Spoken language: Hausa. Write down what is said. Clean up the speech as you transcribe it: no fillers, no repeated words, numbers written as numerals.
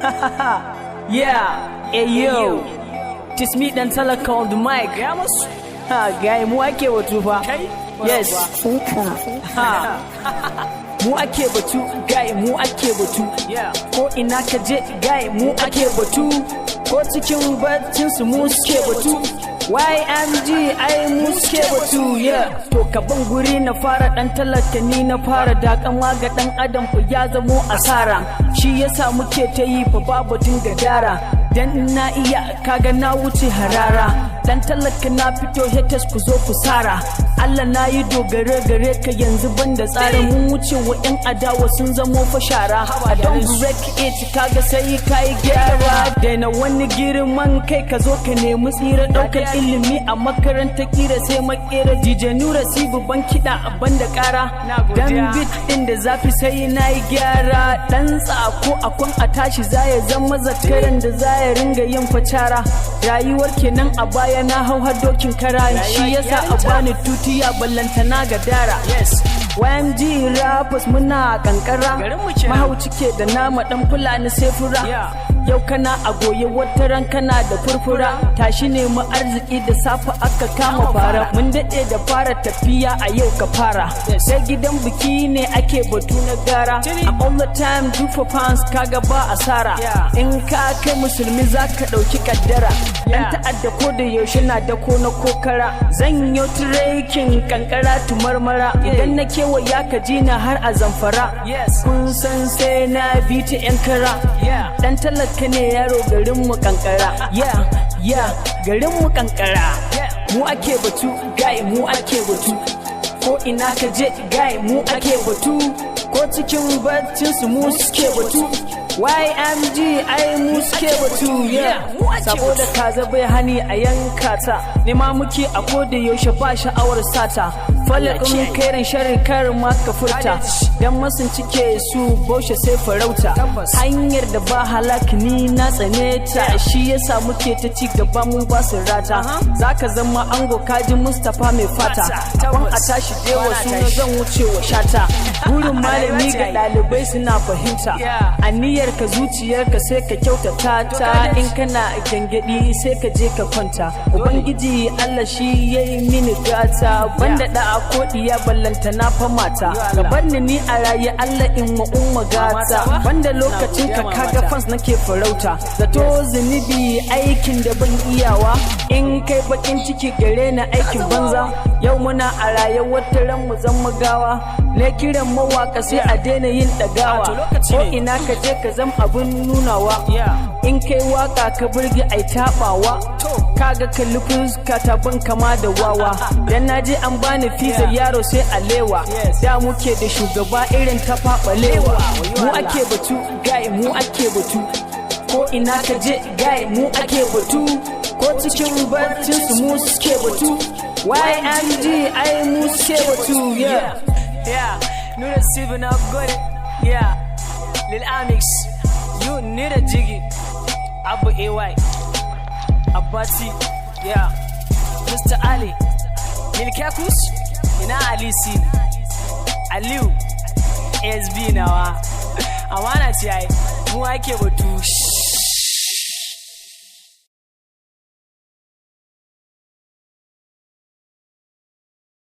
Yeah, hey yo, just me dan talaka on the mic. Guy, mu ake batu fa. Yes. Mu ake batu, guy, mu ake batu. Ko ina ka je, guy, mu ake batu. Ko cikin baccin su mu suke batu. YMG ai mu suke batu, yeah. To ka ban guri na fara dan talaka ni na fara dakanwa ga dan adam fa ya zamo asara. Shi yasa muke ta yi fa babu gadara. Dan na iya kaga na wuce harara. Dan talaka na fito haters ku zo ku sara. Allah na yi dogare gare ka yanzu banda tsara. Mun wuce wa yan adawa sun zamo fa shara. I don't break it kaga sai kai gyara. Daina wani girman kai ka zo ka nemi tsira. Daukar ilimi a makarantar kira sai makera. DJ Nura Sibu ban kiɗa a banda ƙara. Dan bit ɗin da zafi sai na yi gyara. Dan tsako akwan a tashi zaya zama zakaran da zaya ringa yin facara. Rayuwar kenan a baya na hau hadokin kara. Shi yasa a bani tutiya ballantana ga dara. YMG rappers muna kankara. Mahauci ke da nama dan fulani sai fura. Yau kana a goye wata ran kana da furfura. Tashi ne mu arziki da safa aka kama fara. Mun daɗe da fara tafiya a yau ka fara. Sai gidan biki ne ake batu na gara. I'm all the time do for pounds kaga ba asara. In ka kai musulmi zaka ɗauki kaddara. Dan ta'adda ko da yaushe na da ko na kokara. Zan yi trekking kankara tumarmara. Idan na kewaya ka ji na har a Zamfara. Kun san sai na bi ta yan kara. Dan talaka ne yaro garin mu kankara. Garin mu kankara. Mu ake batu, guy mu ake batu. Ko ina ka je, guy mu ake batu. Ko cikin baccin su mu suke batu. YMG ai mu suke batu, saboda kaza bai hani a yanka ta. Nema muke a koda yaushe ba sha'awar sata. Falakun kairin sharri kar ma ka furta. Dan masun cike su baushe sai farauta. Hanyar da ba halak ni na tsane ta. Shi yasa muke ta ci gaba mun ba su rata. Zaka zama ango kaji Mustapha mai fata. Kwan a tashi je wasu na zan wuce wa shata. Burin malami ga ɗalibai suna fahimta. Aniyar ka zuciyarka sai ka kyautata ta. In kana gangadi sai ka je ka kwanta. Ubangiji Allah shi yayi mini gata. Banda da a kodiya ballanta na fa mata. Gaban ni a raye Allah in wa umma gata. Banda lokacin ka kaga fans nake farauta. Zato zunubi aikin da ban iyawa. In kai bakin ciki gare na aikin banza. Yau muna a raye wata ran mu zan magawa. Ne kiran mawaka sai a daina yin dagawa. Ko ina ka je ka zam abun nunawa. In kai waka ka burge ai tabawa. Kaga kalli fuska ta ban kama da wawa. Dan naje an bani fiza yaro sai alewa. Da muke da shugaba irin ta faɓalewa. Mu ake batu, guy mu ake batu. Ko ina ka je, guy mu ake batu. Ko cikin baccin su mu suke batu. YMG ai mu suke batu, Nura Sibu na gode, Lil Amix, you need a jiggy. Abu AY, Abati, Mr. Ali, Lil Kakus, ina Ali C, Aliu, SB nawa. Amana ce ai, mu ake batu.